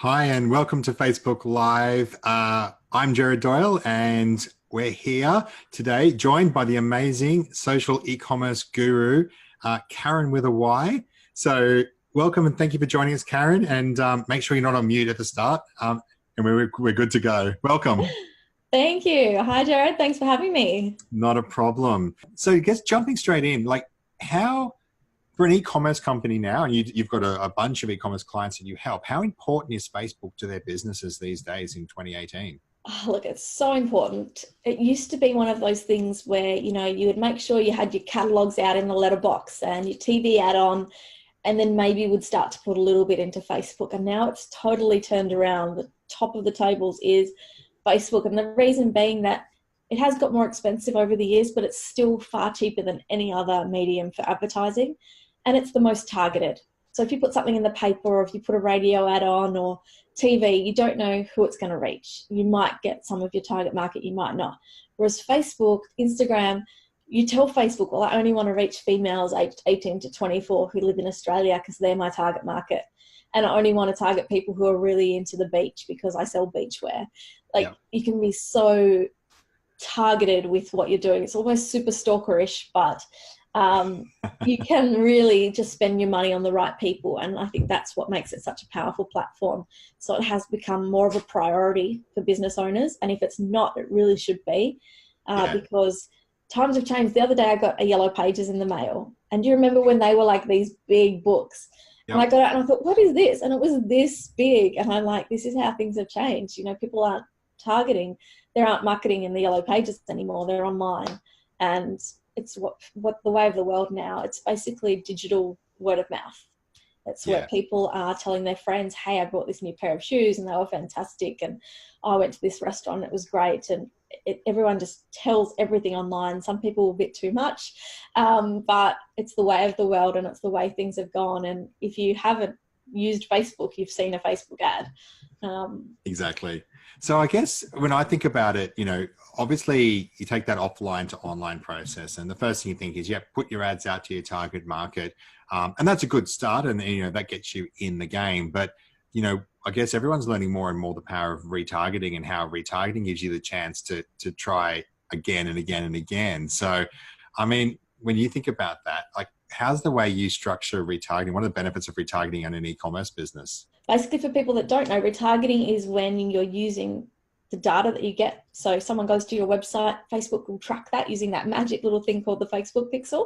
Hi, and welcome to Facebook Live. I'm Jared Doyle, and we're here today, joined by the amazing social e-commerce guru, Karen with a Y. So, welcome and thank you for joining us, Karen. And make sure you're not on mute at the start, and we're good to go. Welcome. Thank you. Hi, Jared. Thanks for having me. Not a problem. So, I guess jumping straight in, like how for an e-commerce company now, and you've got a bunch of e-commerce clients that you help, how important is Facebook to their businesses these days in 2018? Oh, look, it's so important. It used to be one of those things where, you would make sure you had your catalogs out in the letterbox and your TV ad on, and then maybe would start to put a little bit into Facebook. And now it's totally turned around. The top of the tables is Facebook. And the reason being that it has got more expensive over the years, but it's still far cheaper than any other medium for advertising. And it's the most targeted. So if you put something in the paper or if you put a radio ad on or TV, you don't know who it's going to reach. You might get some of your target market, you might not. Whereas Facebook, Instagram, you tell Facebook, well, I only want to reach females aged 18 to 24 who live in Australia because they're my target market. And I only want to target people who are really into the beach because I sell beachwear. You can be so targeted with what you're doing. It's almost super stalkerish, but you can really just spend your money on the right people. And I think that's what makes it such a powerful platform. So it has become more of a priority for business owners. And if it's not, it really should be because times have changed. The other day I got a Yellow Pages in the mail. And do you remember when they were like these big books? Yep. And I got out and I thought, what is this? And it was this big. And I'm like, this is how things have changed. People aren't targeting. They aren't marketing in the Yellow Pages anymore. They're online. And it's what the way of the world now. It's basically digital word of mouth. It's where people are telling their friends, hey, I bought this new pair of shoes and they were fantastic. And I went to this restaurant, it was great. And everyone just tells everything online. Some people a bit too much, but it's the way of the world and it's the way things have gone. And if you haven't used Facebook, you've seen a Facebook ad. Exactly. So I guess when I think about it, obviously you take that offline to online process, and the first thing you think is, put your ads out to your target market. And that's a good start, and that gets you in the game. But, I guess everyone's learning more and more the power of retargeting and how retargeting gives you the chance to try again and again and again. So, I mean, when you think about that, like, how's the way you structure retargeting? What are the benefits of retargeting in an e-commerce business? Basically, for people that don't know, retargeting is when you're using the data that you get. So if someone goes to your website, Facebook will track that using that magic little thing called the Facebook pixel.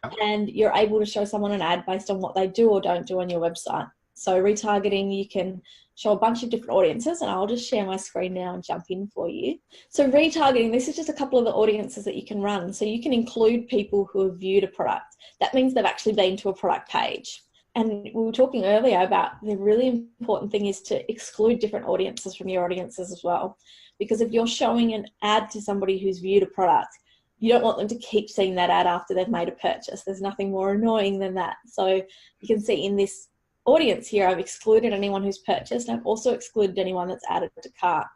Yep. And you're able to show someone an ad based on what they do or don't do on your website. So retargeting, you can show a bunch of different audiences, and I'll just share my screen now and jump in for you. So retargeting, this is just a couple of the audiences that you can run. So you can include people who have viewed a product. That means they've actually been to a product page. And we were talking earlier about the really important thing is to exclude different audiences from your audiences as well. Because if you're showing an ad to somebody who's viewed a product, you don't want them to keep seeing that ad after they've made a purchase. There's nothing more annoying than that. So you can see in this audience here, I've excluded anyone who's purchased. And I've also excluded anyone that's added to cart.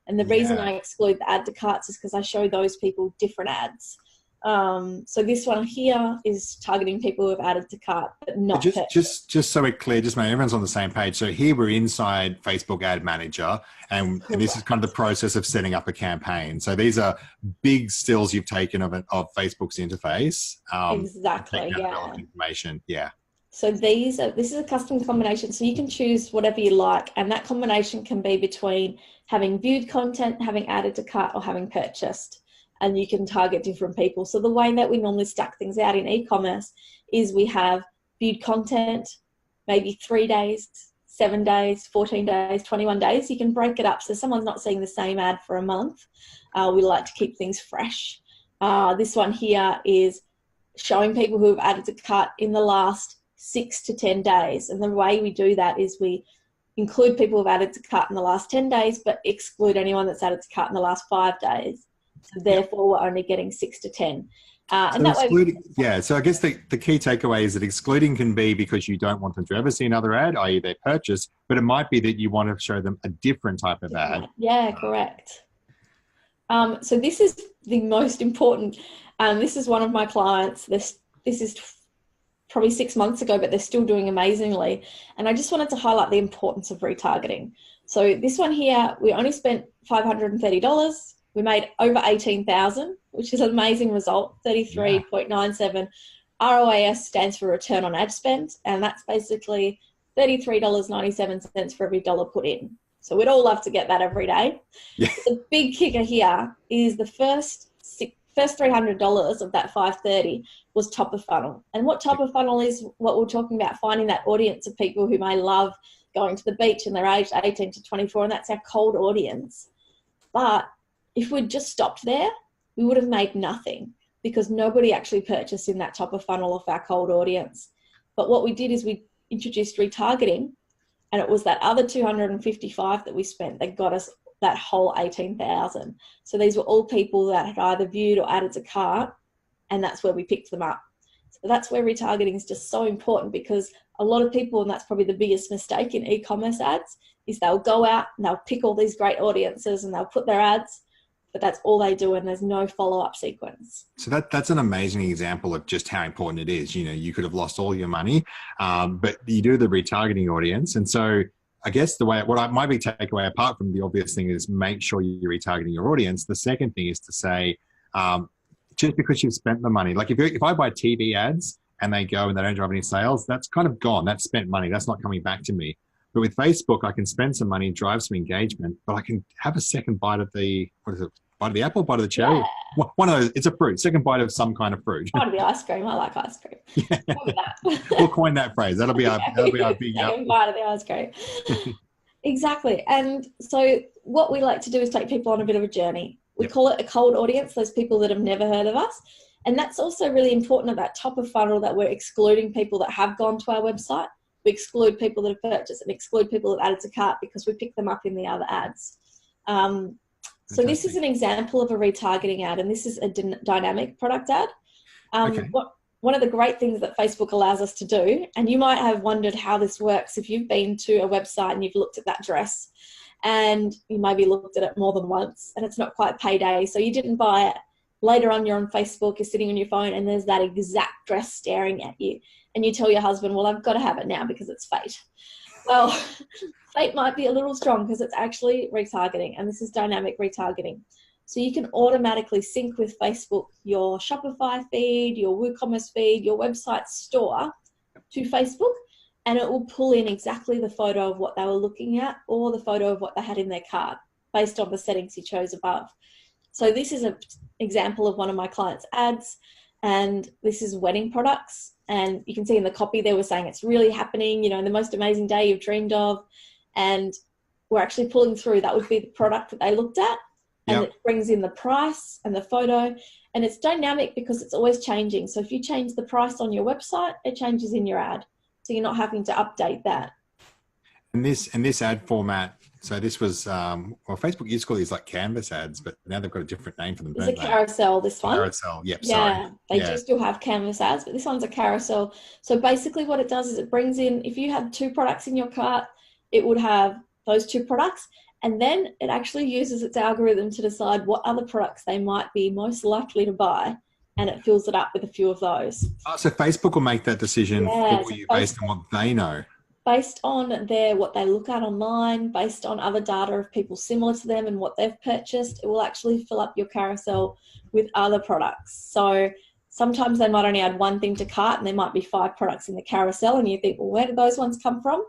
And the reason I exclude the add to carts is because I show those people different ads. So this one here is targeting people who have added to cart, but not just so we're clear, just make everyone's on the same page. So here we're inside Facebook Ad Manager, and this is kind of the process of setting up a campaign. So these are big stills you've taken of Facebook's interface. Exactly. Information. Yeah. So this is a custom combination. So you can choose whatever you like, and that combination can be between having viewed content, having added to cart, or having purchased. And you can target different people. So the way that we normally stack things out in e-commerce is we have viewed content, maybe 3 days, 7 days, 14 days, 21 days. You can break it up so someone's not seeing the same ad for a month. We like to keep things fresh. This one here is showing people who have added to cart in the last 6 to 10 days. And the way we do that is we include people who've added to cart in the last 10 days, but exclude anyone that's added to cart in the last 5 days. So therefore, we're only getting 6 to 10. And that way, so I guess the key takeaway is that excluding can be because you don't want them to ever see another ad, i.e. their purchase, but it might be that you want to show them a different type of ad. Yeah, correct. So this is the most important. This is one of my clients. This is probably 6 months ago, but they're still doing amazingly. And I just wanted to highlight the importance of retargeting. So this one here, we only spent $530. We made over 18,000, which is an amazing result, 33.97. ROAS stands for return on ad spend, and that's basically $33.97 for every dollar put in. So we'd all love to get that every day. Yeah. The big kicker here is the first $300 of that $530 was top of funnel. And what top of funnel is, what we're talking about, finding that audience of people who may love going to the beach and they're aged 18 to 24, and that's our cold audience. But if we'd just stopped there, we would have made nothing, because nobody actually purchased in that top of funnel of our cold audience. But what we did is we introduced retargeting, and it was that other 255 that we spent that got us that whole 18,000. So these were all people that had either viewed or added to cart, and that's where we picked them up. So that's where retargeting is just so important, because a lot of people, and that's probably the biggest mistake in e-commerce ads, is they'll go out and they'll pick all these great audiences and they'll put their ads, but that's all they do, and there's no follow-up sequence. So that's an amazing example of just how important it is. You know, you could have lost all your money, but you do the retargeting audience. And so I guess what might be takeaway, apart from the obvious thing, is make sure you're retargeting your audience. The second thing is to say, just because you've spent the money, like if I buy TV ads and they go and they don't drive any sales, that's kind of gone. That's spent money. That's not coming back to me. But with Facebook, I can spend some money, drive some engagement, but I can have a second bite of the, bite of the apple, bite of the cherry? Yeah. One of those, it's a fruit, second bite of some kind of fruit. Bite of the ice cream. I like ice cream. Yeah. We'll coin that phrase. That'll be our big second bite of the ice cream. Exactly. And so what we like to do is take people on a bit of a journey. We call it a cold audience, those people that have never heard of us. And that's also really important at that top of funnel, that we're excluding people that have gone to our website. We exclude people that have purchased and exclude people that have added to cart, because we pick them up in the other ads. So this is an example of a retargeting ad, and this is a dynamic product ad. One of the great things that Facebook allows us to do, and you might have wondered how this works if you've been to a website and you've looked at that dress, and you maybe looked at it more than once and it's not quite payday, so you didn't buy it. Later on, you're on Facebook, you're sitting on your phone, and there's that exact dress staring at you, and you tell your husband, well, I've got to have it now because it's fate. Well, fate might be a little strong, because it's actually retargeting, and this is dynamic retargeting. So you can automatically sync with Facebook your Shopify feed, your WooCommerce feed, your website store to Facebook, and it will pull in exactly the photo of what they were looking at, or the photo of what they had in their cart, based on the settings you chose above. So this is an example of one of my clients' ads, and this is wedding products. And you can see in the copy there, we're saying it's really happening, you know, the most amazing day you've dreamed of. And we're actually pulling through, that would be the product that they looked at. And it brings in the price and the photo. And it's dynamic because it's always changing. So if you change the price on your website, it changes in your ad. So you're not having to update that. And this ad format, so this was, Facebook used to call these like canvas ads, but now they've got a different name for them. It's a carousel, this one. Carousel, yep, yeah, sorry. They do still have canvas ads, but this one's a carousel. So basically what it does is it brings in, if you had 2 products in your cart, it would have those 2 products, and then it actually uses its algorithm to decide what other products they might be most likely to buy, and it fills it up with a few of those. Oh, so Facebook will make that decision for you based on what they know. Based on what they look at online, based on other data of people similar to them and what they've purchased, it will actually fill up your carousel with other products. So sometimes they might only add 1 thing to cart, and there might be 5 products in the carousel, and you think, well, where did those ones come from?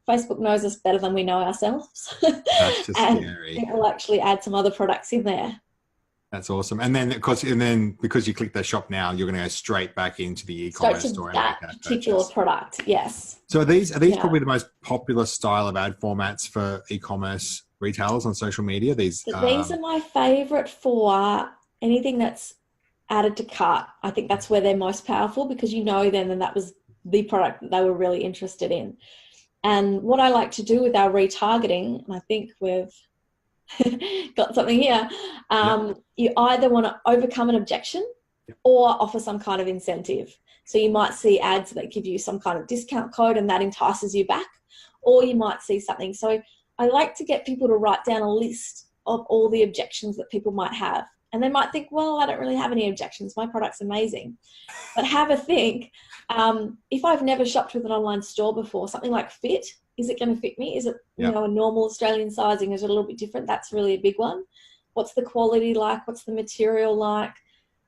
Facebook knows us better than we know ourselves. That's just and scary. It will actually add some other products in there. That's awesome. And then, because you click the shop now, you're going to go straight back into the e-commerce store. That particular product, yes. So are these probably the most popular style of ad formats for e-commerce retailers on social media? These are my favorite for anything that's added to cart. I think that's where they're most powerful, because you know then that was the product that they were really interested in. And what I like to do with our retargeting, and I think we've got something here, you either want to overcome an objection or offer some kind of incentive. So you might see ads that give you some kind of discount code, and that entices you back, or you might see something. So I like to get people to write down a list of all the objections that people might have. And they might think, well, I don't really have any objections. My product's amazing. But have a think. If I've never shopped with an online store before, something like fit, is it going to fit me? Is it, you know, a normal Australian sizing? Is it a little bit different? That's really a big one. What's the quality like? What's the material like?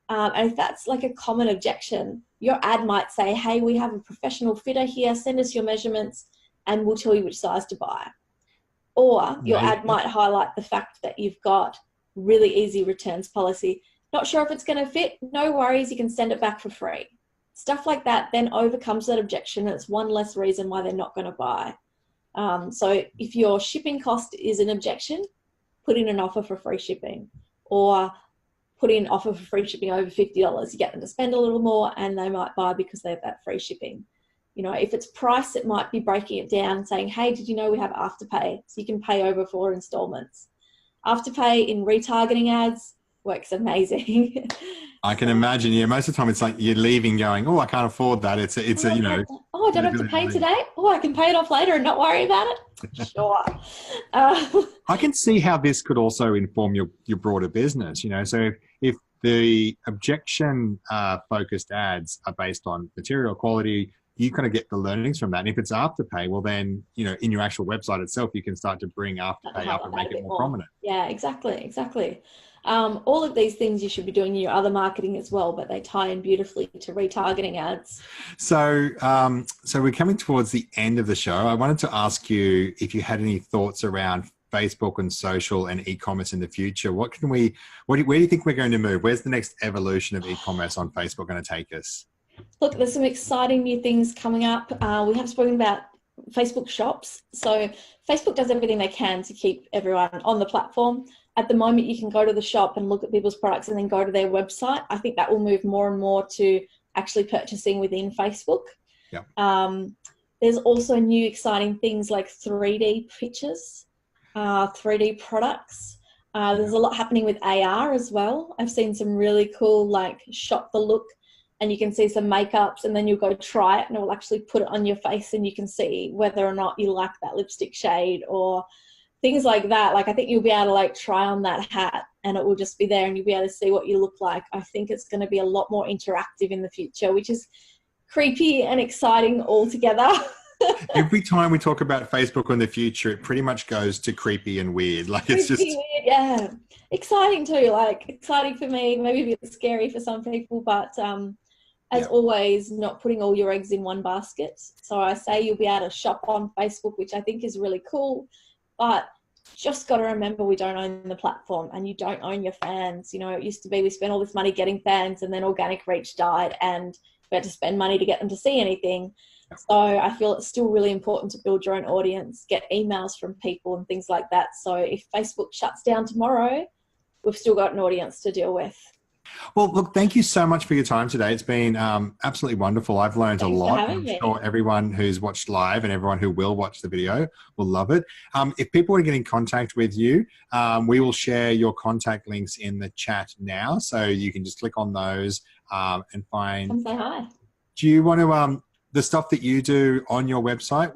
And if that's like a common objection, your ad might say, hey, we have a professional fitter here. Send us your measurements and we'll tell you which size to buy. Or your ad might highlight the fact that you've got really easy returns policy. Not sure if it's going to fit? No worries, you can send it back for free. Stuff like that then overcomes that objection. It's one less reason why they're not going to buy. So if your shipping cost is an objection, put in an offer for free shipping, or put in an offer for free shipping over $50. You get them to spend a little more and they might buy because they have that free shipping. You know, if it's price, it might be breaking it down and saying, hey, did you know we have Afterpay? So you can pay over 4 installments. Afterpay in retargeting ads works amazing. I can imagine. Yeah, most of the time it's like you're leaving going, oh, I can't afford that. It's a you know. Oh, I don't have to pay today. Oh, I can pay it off later and not worry about it. Sure. I can see how this could also inform your broader business. You know, so if the objection focused ads are based on material quality, you kind of get the learnings from that. And if it's Afterpay, well then, you know, in your actual website itself, you can start to bring Afterpay up and make it more prominent. Yeah, exactly. All of these things you should be doing in your other marketing as well, but they tie in beautifully to retargeting ads. So, so we're coming towards the end of the show. I wanted to ask you if you had any thoughts around Facebook and social and e-commerce in the future. Where do you think we're going to move? Where's the next evolution of e-commerce on Facebook going to take us? Look, there's some exciting new things coming up. We have spoken about Facebook shops. So Facebook does everything they can to keep everyone on the platform. At the moment, you can go to the shop and look at people's products and then go to their website. I think that will move more and more to actually purchasing within Facebook. Yeah. There's also new exciting things like 3D pictures, 3D products. There's a lot happening with AR as well. I've seen some really cool, like shop the look, and you can see some makeups and then you'll go try it and it will actually put it on your face and you can see whether or not you like that lipstick shade or things like that. Like I think you'll be able to like try on that hat and it will just be there and you'll be able to see what you look like. I think it's going to be a lot more interactive in the future, which is creepy and exciting all together. Every time we talk about Facebook in the future, it pretty much goes to creepy and weird. Like it's just weird, yeah. Exciting too, like exciting for me, maybe a bit scary for some people, but as always, not putting all your eggs in one basket. So I say you'll be able to shop on Facebook, which I think is really cool, but just got to remember we don't own the platform and you don't own your fans. You know, it used to be we spent all this money getting fans and then organic reach died and we had to spend money to get them to see anything. So I feel it's still really important to build your own audience, get emails from people and things like that. So if Facebook shuts down tomorrow, we've still got an audience to deal with. Well, look, thank you so much for your time today. It's been absolutely wonderful. I've learned a lot. I'm sure everyone who's watched live and everyone who will watch the video will love it. If people want to get in contact with you, we will share your contact links in the chat now. So you can just click on those and find... Come say hi. Do you want to... the stuff that you do on your website,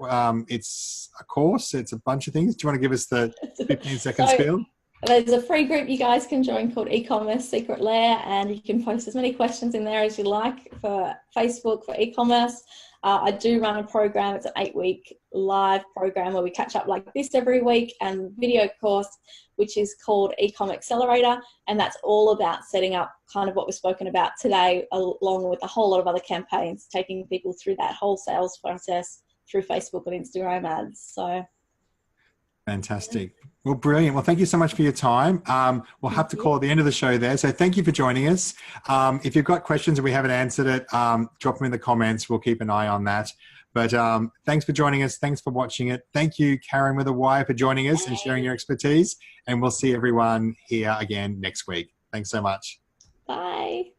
it's a course, it's a bunch of things. Do you want to give us the 15-second spiel? There's a free group you guys can join called E-commerce Secret Lair, and you can post as many questions in there as you like for Facebook, for e-commerce. I do run a program. It's an 8-week live program where we catch up like this every week, and video course, which is called Ecom Accelerator. And that's all about setting up kind of what we've spoken about today, along with a whole lot of other campaigns, taking people through that whole sales process through Facebook and Instagram ads. So fantastic. Well, brilliant. Well, thank you so much for your time. We'll have to call at the end of the show there. So thank you for joining us. If you've got questions and we haven't answered it, drop them in the comments. We'll keep an eye on that. But thanks for joining us. Thanks for watching it. Thank you, Karen with a Y, for joining us and sharing your expertise. And we'll see everyone here again next week. Thanks so much. Bye.